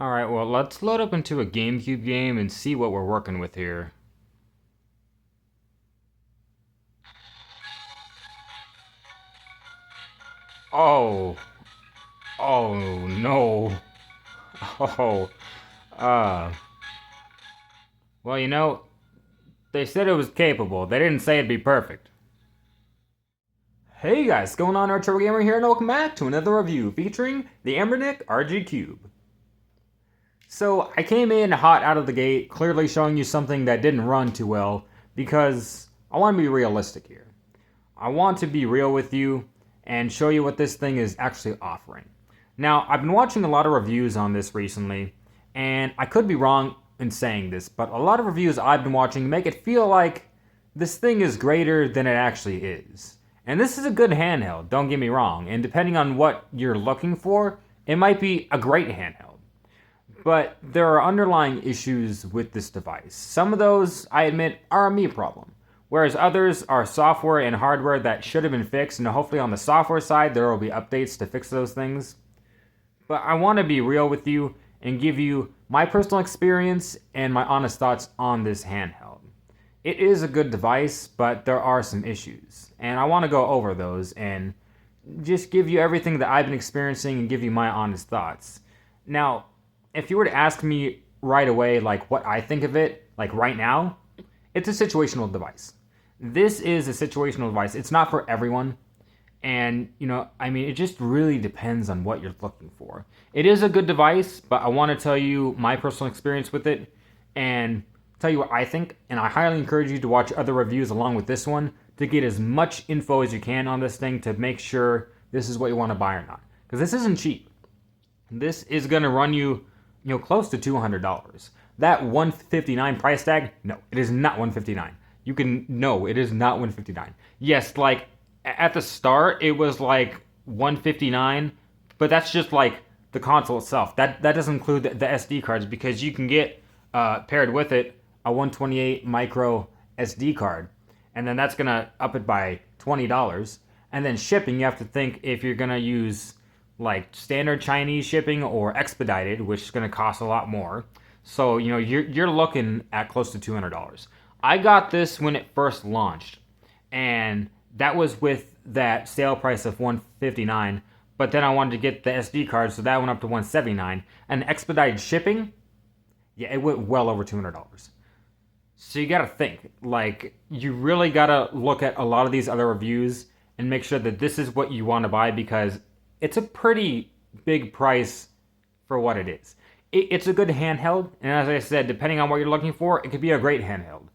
Alright, well, let's load up into a GameCube game and see what we're working with here. Oh. Oh, no. Oh. Uh. Well, they said it was capable. They didn't say it'd be perfect. Hey guys, what's going on? RetroGamer here, and welcome back to another review featuring the Anbernic RG Cube. So, I came in hot out of the gate, clearly showing you something that didn't run too well, because I want to be realistic here. I want to be real with you and show you what this thing is actually offering. Now, I've been watching a lot of reviews on this recently, and I could be wrong in saying this, but a lot of reviews I've been watching make it feel like this thing is greater than it actually is. And this is a good handheld, don't get me wrong, and depending on what you're looking for, it might be a great handheld. But there are underlying issues with this device. Some of those, I admit, are a me problem, whereas others are software and hardware that should have been fixed, and hopefully on the software side there will be updates to fix those things. But I want to be real with you and give you my personal experience and my honest thoughts on this handheld. It is a good device, but there are some issues, and I want to go over those and just give you everything that I've been experiencing and give you my honest thoughts. Now, if you were to ask me right away, like what I think of it, like right now, it's a situational device. This is a situational device. It's not for everyone. And, it just really depends on what you're looking for. It is a good device, but I want to tell you my personal experience with it and tell you what I think. And I highly encourage you to watch other reviews along with this one to get as much info as you can on this thing to make sure this is what you want to buy or not. Because this isn't cheap. This is going to run you, close to $200. That $159 price tag, no, it is not $159. No, it is not $159. Yes, like at the start it was like $159, but that's just like the console itself. That doesn't include the SD cards, because you can get paired with it a 128 micro SD card, and then that's gonna up it by $20. And then shipping, you have to think if you're gonna use like standard Chinese shipping or expedited, which is gonna cost a lot more. So you're looking at close to $200. I got this when it first launched, and that was with that sale price of $159. But then I wanted to get the SD card, so that went up to $179. And expedited shipping, yeah, it went well over $200. So you gotta think, like, you really gotta look at a lot of these other reviews and make sure that this is what you want to buy, because it's a pretty big price for what it is. It's a good handheld, and as I said, depending on what you're looking for, it could be a great handheld.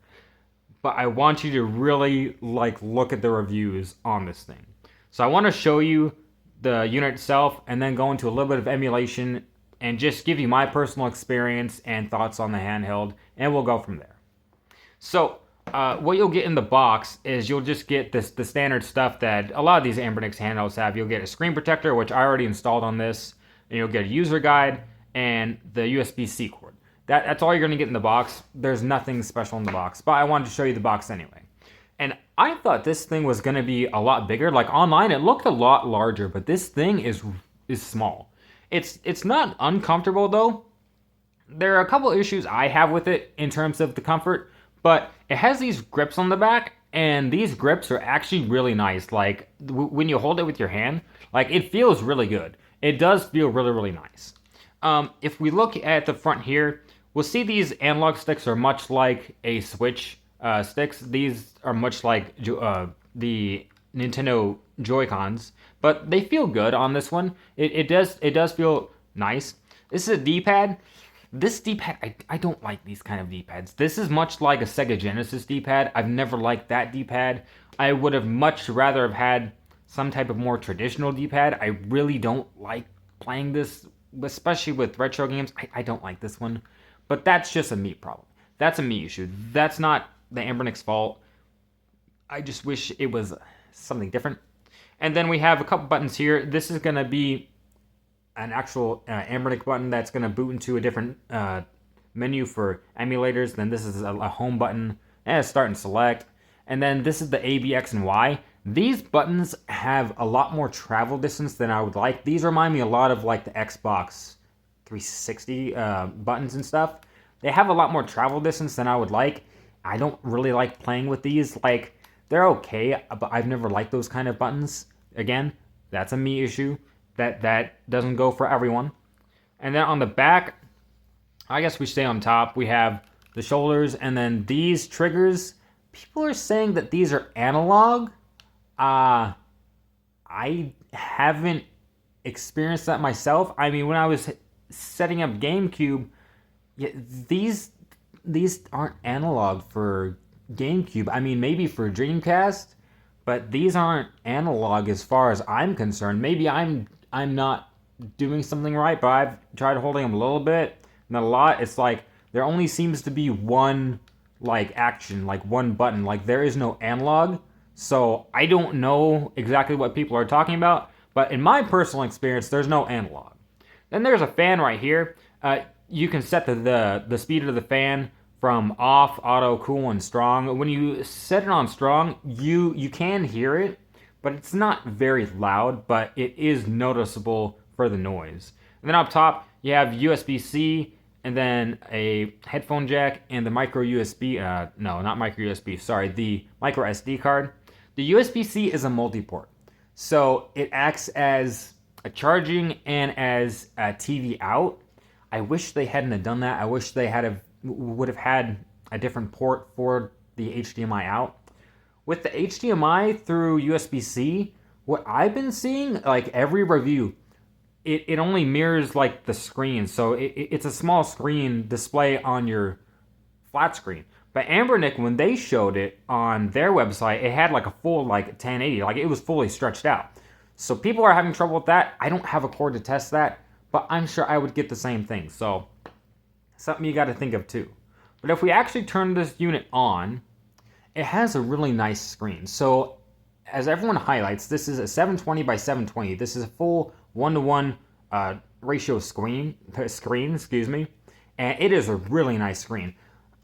But I want you to really look at the reviews on this thing. So I want to show you the unit itself and then go into a little bit of emulation and just give you my personal experience and thoughts on the handheld, and we'll go from there. So what you'll get in the box is you'll just get the standard stuff that a lot of these Anbernic handhelds have. You'll get a screen protector, which I already installed on this, and you'll get a user guide and the USB-C cord. That's all you're going to get in the box. There's nothing special in the box, but I wanted to show you the box anyway. And I thought this thing was going to be a lot bigger. Like online, it looked a lot larger, but this thing is small. It's not uncomfortable though. There are a couple issues I have with it in terms of the comfort, but it has these grips on the back, and these grips are actually really nice. Like when you hold it with your hand, like it feels really good. It does feel really, really nice. If we look at the front here, we'll see these analog sticks are much like a Switch sticks. These are much like the Nintendo Joy-Cons, but they feel good on this one. It does feel nice. This is a D-pad. This D-pad, I don't like these kind of D-pads. This is much like a Sega Genesis D-pad. I've never liked that D-pad. I would have much rather have had some type of more traditional D-pad. I really don't like playing this, especially with retro games. I don't like this one. But that's just a me problem. That's a me issue. That's not the Anbernic's fault. I just wish it was something different. And then we have a couple buttons here. This is going to be an actual Anbernic button that's going to boot into a different menu for emulators. Then this is a home button and a start and select. And then this is the A, B, X, and Y. These buttons have a lot more travel distance than I would like. These remind me a lot of like the Xbox 360 buttons and stuff. They have a lot more travel distance than I would like. I don't really like playing with these. Like, they're okay, but I've never liked those kind of buttons. Again, that's a me issue. That doesn't go for everyone. And then on the back, I guess we stay on top. We have the shoulders, and then these triggers. People are saying that these are analog. I haven't experienced that myself. I mean, when I was setting up GameCube, these aren't analog for GameCube. I mean, maybe for Dreamcast, but these aren't analog as far as I'm concerned. Maybe I'm not doing something right, but I've tried holding them a little bit, not a lot. It's like there only seems to be one like action, like one button. Like there is no analog. So I don't know exactly what people are talking about, but in my personal experience, there's no analog. Then there's a fan right here. You can set the speed of the fan from off, auto, cool, and strong. When you set it on strong, you can hear it, but it's not very loud, but it is noticeable for the noise. And then up top, you have USB-C, and then a headphone jack, and the micro USB, no, not micro USB, sorry, the micro SD card. The USB-C is a multi-port, so it acts as a charging and as a TV out. I wish they hadn't done that. I wish they would have had a different port for the HDMI out. With the HDMI through USB-C, what I've been seeing, like every review, it only mirrors like the screen. So it's a small screen display on your flat screen. But Anbernic, when they showed it on their website, it had like a full like 1080, like it was fully stretched out. So people are having trouble with that. I don't have a cord to test that, but I'm sure I would get the same thing. So something you got to think of too. But if we actually turn this unit on, it has a really nice screen. So as everyone highlights, this is a 720 by 720. This is a full 1-to-1 ratio screen, excuse me. And it is a really nice screen.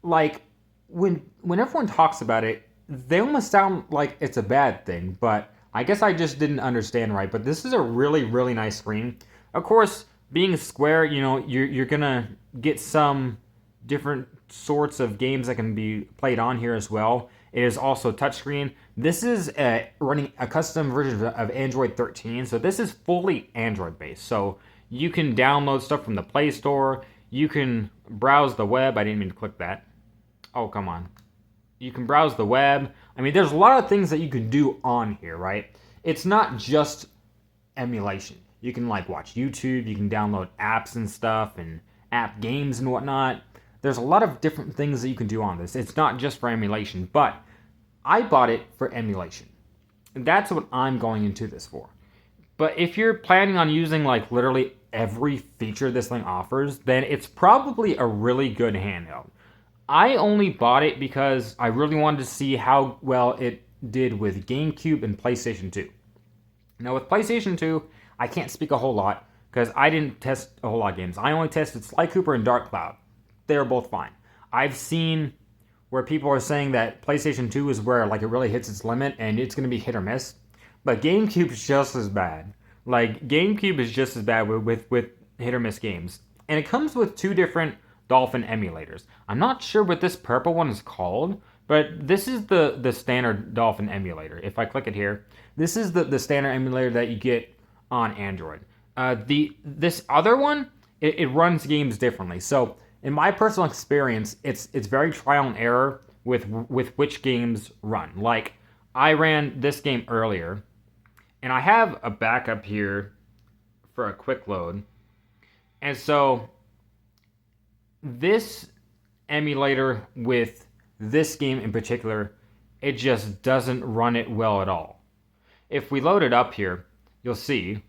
Like when everyone talks about it, they almost sound like it's a bad thing, but I guess I just didn't understand right. But this is a really, really nice screen. Of course, being square, you know, you're gonna get some different sorts of games that can be played on here as well. It is also touchscreen. This is running a custom version of Android 13, so this is fully Android based. So you can download stuff from the Play Store. You can browse the web. I didn't mean to click that. Oh, come on. You can browse the web. I mean, there's a lot of things that you can do on here, right? It's not just emulation. You can like watch YouTube. You can download apps and stuff and app games and whatnot. There's a lot of different things that you can do on this. It's not just for emulation, but I bought it for emulation. That's what I'm going into this for. But if you're planning on using like literally every feature this thing offers, then it's probably a really good handheld. I only bought it because I really wanted to see how well it did with GameCube and PlayStation 2. Now with PlayStation 2, I can't speak a whole lot because I didn't test a whole lot of games. I only tested Sly Cooper and Dark Cloud. They're both fine. I've seen where people are saying that PlayStation 2 is where like it really hits its limit and it's going to be hit or miss. But GameCube is just as bad. Like GameCube is just as bad with hit or miss games. And it comes with two different Dolphin emulators. I'm not sure what this purple one is called, but this is the standard Dolphin emulator. If I click it here, this is the standard emulator that you get on Android. This other one, it runs games differently. So in my personal experience, it's very trial and error with which games run. Like I ran this game earlier, and I have a backup here for a quick load. And so this emulator with this game in particular, it just doesn't run it well at all. If we load it up here, you'll see,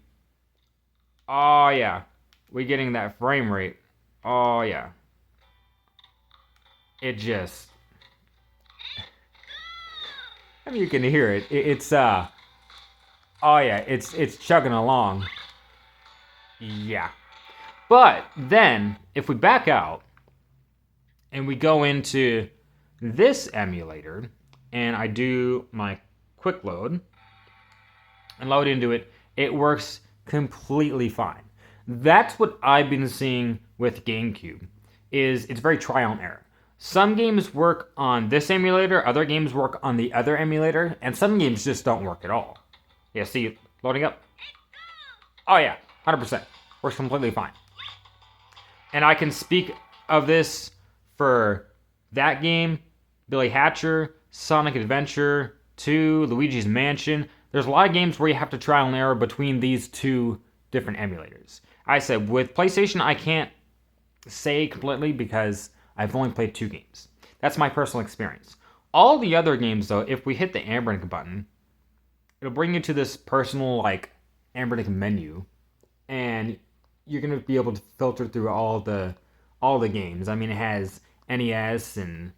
oh yeah, we're getting that frame rate. Oh yeah. It just, I mean, you can hear it. It's oh yeah, it's chugging along. Yeah. But then, if we back out, and we go into this emulator, and I do my quick load, and load into it, it works completely fine. That's what I've been seeing with GameCube, is it's very trial and error. Some games work on this emulator, other games work on the other emulator, and some games just don't work at all. Yeah, see, loading up. Oh yeah, 100%. Works completely fine. And I can speak of this for that game, Billy Hatcher, Sonic Adventure 2, Luigi's Mansion. There's a lot of games where you have to trial and error between these two different emulators. I said, with PlayStation, I can't say completely because I've only played 2 games. That's my personal experience. All the other games, though, if we hit the Anbernic button, it'll bring you to this personal, like, Anbernic menu, and you're going to be able to filter through all the games. I mean, it has NES and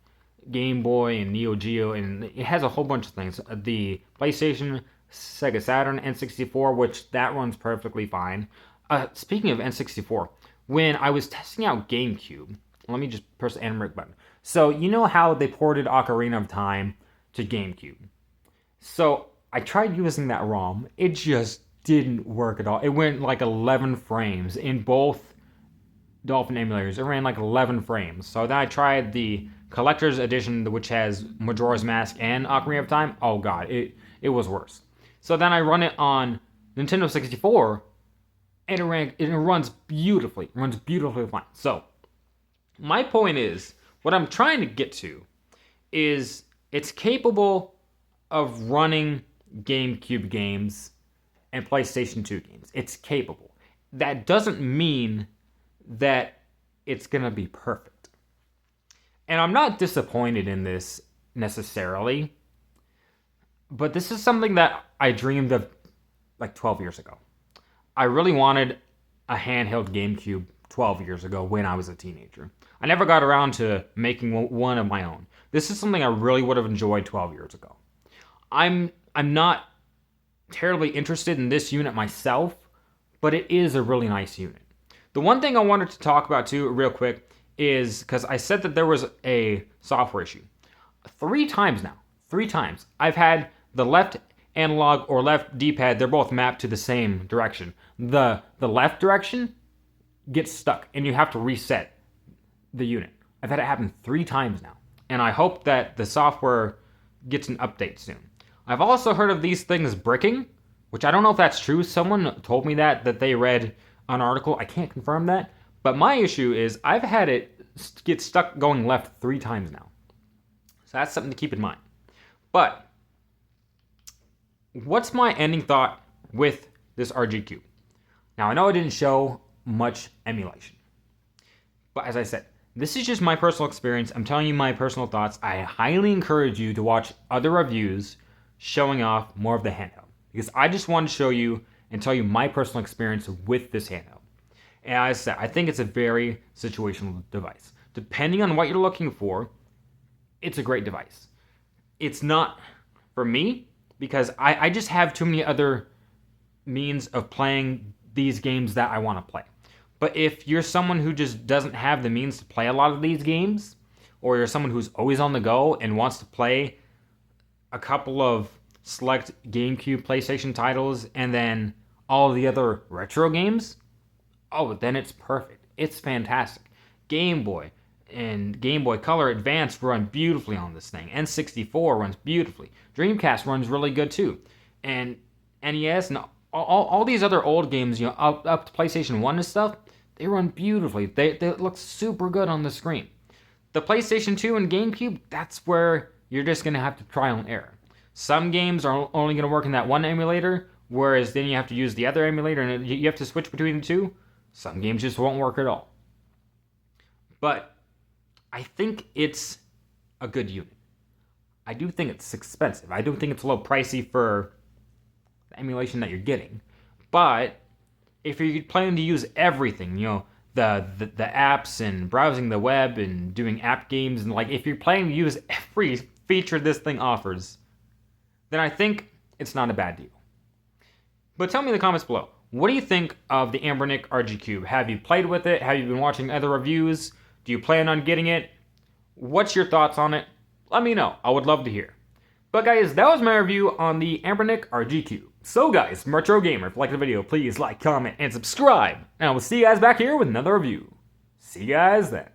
Game Boy and Neo Geo, and it has a whole bunch of things. The PlayStation, Sega Saturn, N64, which that runs perfectly fine. Speaking of N64, when I was testing out GameCube, let me just press the Anbernic button. So, you know how they ported Ocarina of Time to GameCube? So, I tried using that ROM. It just didn't work at all. It went like 11 frames in both Dolphin emulators. It ran like 11 frames. So then I tried the Collector's Edition, which has Majora's Mask and Ocarina of Time. Oh god, it was worse. So then I run it on Nintendo 64, and it runs beautifully. It runs beautifully fine. So, my point is, what I'm trying to get to is it's capable of running GameCube games and PlayStation 2 games. It's capable. That doesn't mean that it's going to be perfect. And I'm not disappointed in this necessarily, but this is something that I dreamed of like 12 years ago. I really wanted a handheld GameCube 12 years ago when I was a teenager. I never got around to making one of my own. This is something I really would have enjoyed 12 years ago. I'm not terribly interested in this unit myself, but it is a really nice unit. The one thing I wanted to talk about too, real quick, is because I said that there was a software issue. 3 times now. 3 times. I've had the left analog or left D-pad, they're both mapped to the same direction. The left direction gets stuck and you have to reset the unit. I've had it happen 3 times now. And I hope that the software gets an update soon. I've also heard of these things bricking, which I don't know if that's true. Someone told me that they read an article. I can't confirm that. But my issue is I've had it get stuck going left 3 times now. So that's something to keep in mind. But what's my ending thought with this RG Cube? Now, I know I didn't show much emulation. But as I said, this is just my personal experience. I'm telling you my personal thoughts. I highly encourage you to watch other reviews showing off more of the handheld, because I just want to show you and tell you my personal experience with this handheld. And as I said, I think it's a very situational device. Depending on what you're looking for, it's a great device. It's not for me, because I just have too many other means of playing these games that I want to play. But if you're someone who just doesn't have the means to play a lot of these games, or you're someone who's always on the go and wants to play a couple of select GameCube, PlayStation titles, and then all the other retro games, oh, then it's perfect. It's fantastic. Game Boy and Game Boy Color Advance run beautifully on this thing. N64 runs beautifully. Dreamcast runs really good too. And NES and all these other old games, you know, up to PlayStation 1 and stuff, they run beautifully. They look super good on the screen. The PlayStation 2 and GameCube, that's where you're just going to have to trial and error. Some games are only going to work in that one emulator, whereas then you have to use the other emulator and you have to switch between the two. Some games just won't work at all. But I think it's a good unit. I do think it's expensive. I do think it's a little pricey for the emulation that you're getting. But if you're planning to use everything, you know, the apps and browsing the web and doing app games, and like if you're planning to use every feature this thing offers, then I think it's not a bad deal. But tell me in the comments below, what do you think of the Anbernic RG Cube? Have you played with it? Have you been watching other reviews? Do you plan on getting it? What's your thoughts on it? Let me know. I would love to hear. But guys, that was my review on the Anbernic RG Cube. So guys, from RetroGamer, if you liked the video, please like, comment, and subscribe. And I will see you guys back here with another review. See you guys then.